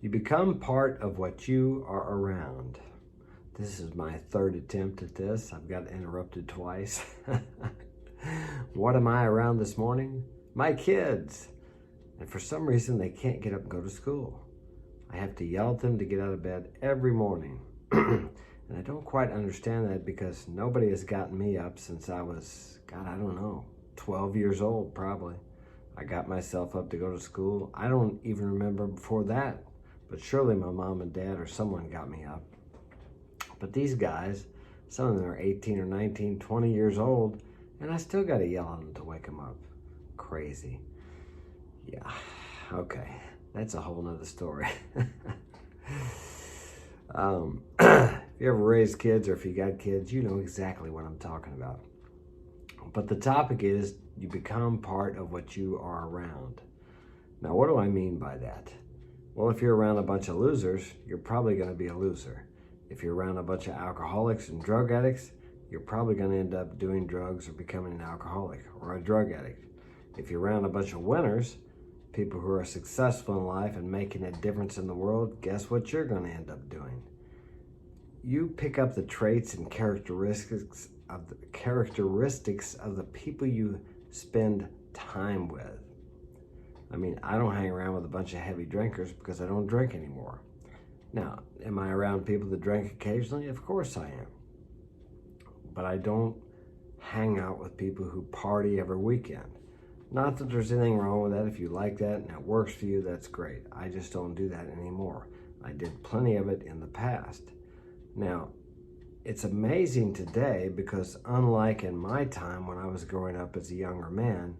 You become part of what you are around. This is my third attempt at this. I've got interrupted twice. What am I around this morning? My kids. And for some reason, they can't get up and go to school. I have to yell at them to get out of bed every morning. And I don't quite understand that because nobody has gotten me up since I was, God, I don't know, 12 years old probably. I got myself up to go to school. I don't even remember before that. But surely my mom and dad or someone got me up. But these guys, some of them are 18 or 19, 20 years old, and I still got to yell at them to wake them up. Crazy. Yeah, okay. That's a whole nother story. If you ever raised kids or if you got kids, you know exactly what I'm talking about. But the topic is you become part of what you are around. Now, what do I mean by that? Well, if you're around a bunch of losers, you're probably going to be a loser. If you're around a bunch of alcoholics and drug addicts, you're probably going to end up doing drugs or becoming an alcoholic or a drug addict. If you're around a bunch of winners, people who are successful in life and making a difference in the world, guess what you're going to end up doing? You pick up the traits and characteristics of the people you spend time with. I mean, I don't hang around with a bunch of heavy drinkers because I don't drink anymore. Now, am I around people that drink occasionally? Of course I am. But I don't hang out with people who party every weekend. Not that there's anything wrong with that. If you like that and it works for you, that's great. I just don't do that anymore. I did plenty of it in the past. Now, it's amazing today because unlike in my time when I was growing up as a younger man,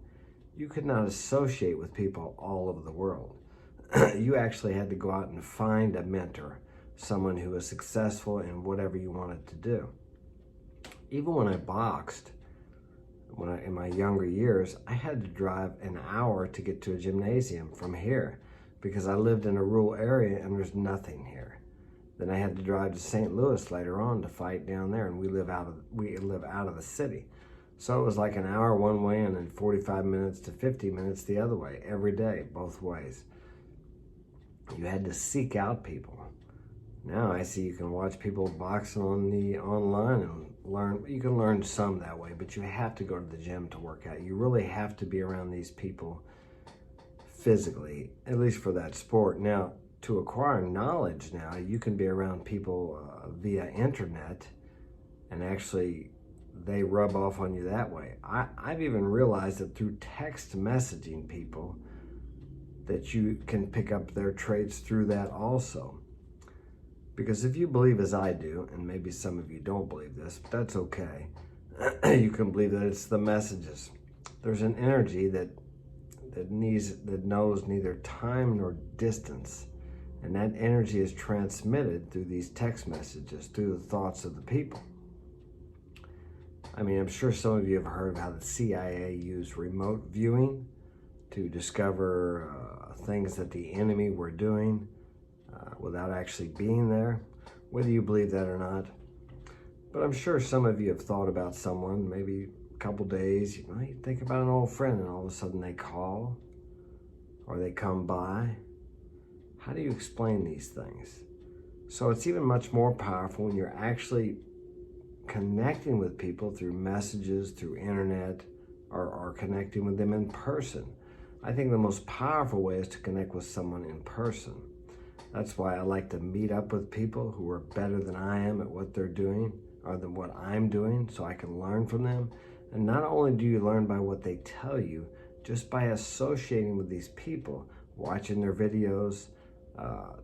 you could not associate with people all over the world. You actually had to go out and find a mentor, someone who was successful in whatever you wanted to do. Even when I boxed, in my younger years, I had to drive an hour to get to a gymnasium from here because I lived in a rural area and there's nothing here. Then I had to drive to St. Louis later on to fight down there, and we live out of the city. So it was like an hour one way and then 45 minutes to 50 minutes the other way, every day, both ways. You had to seek out people. Now I see you can watch people boxing online and learn. You can learn some that way, but you have to go to the gym to work out. You really have to be around these people physically, at least for that sport. Now, to acquire knowledge now, you can be around people via internet, and actually they rub off on you that way. I've even realized that through text messaging people, that you can pick up their traits through that also. Because if you believe as I do, and maybe some of you don't believe this, but that's okay, you can believe that it's the messages. There's an energy that knows neither time nor distance. And that energy is transmitted through these text messages, through the thoughts of the people. I mean, I'm sure some of you have heard of how the CIA used remote viewing to discover things that the enemy were doing without actually being there, whether you believe that or not. But I'm sure some of you have thought about someone, maybe a couple days, you think about an old friend and all of a sudden they call or they come by. How do you explain these things? So it's even much more powerful when you're actually connecting with people through messages, through internet, or connecting with them in person. I think the most powerful way is to connect with someone in person. That's why I like to meet up with people who are better than I am at what they're doing or than what I'm doing, so I can learn from them. And not only do you learn by what they tell you, just by associating with these people, watching their videos,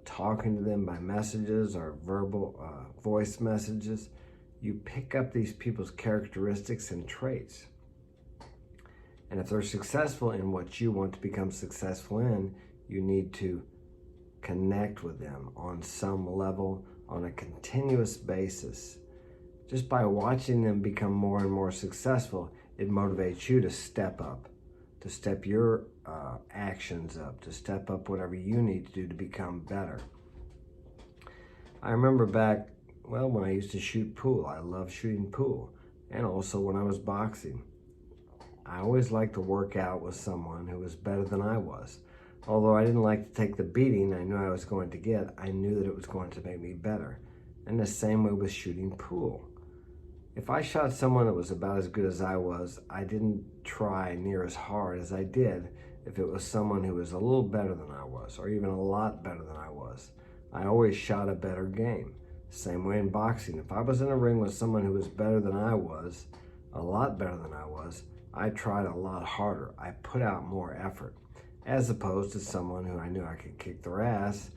talking to them by messages or verbal voice messages, you pick up these people's characteristics and traits. And if they're successful in what you want to become successful in, you need to connect with them on some level, on a continuous basis. Just by watching them become more and more successful, it motivates you to step up, to step your actions up, to step up whatever you need to do to become better. I remember back, when I used to shoot pool. I loved shooting pool. And also when I was boxing. I always liked to work out with someone who was better than I was. Although I didn't like to take the beating I knew I was going to get, I knew that it was going to make me better. And the same way with shooting pool. If I shot someone that was about as good as I was, I didn't try near as hard as I did if it was someone who was a little better than I was, or even a lot better than I was. I always shot a better game. Same way in boxing. If I was in a ring with someone who was better than I was, a lot better than I was, I tried a lot harder. I put out more effort, as opposed to someone who I knew I could kick their ass.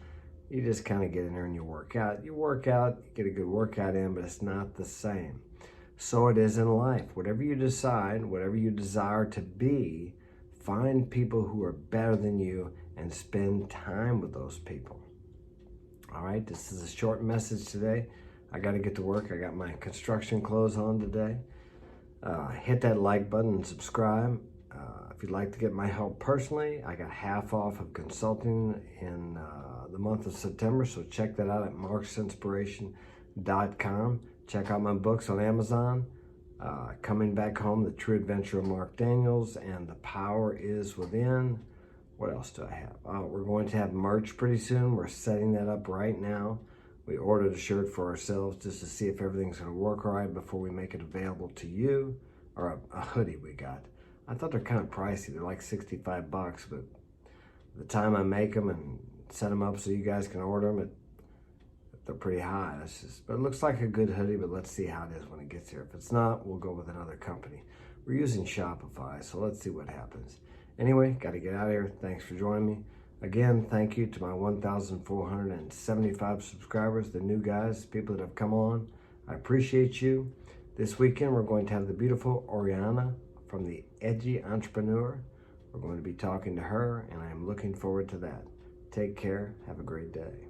You just kind of get in there and you work out. You work out, you get a good workout in, but it's not the same. So it is in life. Whatever you decide, whatever you desire to be, find people who are better than you and spend time with those people. All right, this is a short message today. I got to get to work. I got my construction clothes on today. Hit that like button and subscribe. If you'd like to get my help personally, I got half off of consulting in the month of September, so check that out at marksinspiration.com. Check out my books on Amazon. Coming Back Home, The True Adventure of Mark Daniels, and The Power Is Within. What else do I have? We're going to have merch pretty soon. We're setting that up right now. We ordered a shirt for ourselves just to see if everything's going to work all right before we make it available to you. Or a hoodie we got. I thought they're kind of pricey. They're like $65, but the time I make them and set them up so you guys can order them, they're pretty high. But it looks like a good hoodie, but let's see how it is when it gets here. If it's not, we'll go with another company. We're using Shopify, so let's see what happens. Anyway, got to get out of here. Thanks for joining me. Again, thank you to my 1,475 subscribers, the new guys, people that have come on. I appreciate you. This weekend, we're going to have the beautiful Oriana from The Edgy Entrepreneur. We're going to be talking to her, and I'm looking forward to that. Take care. Have a great day.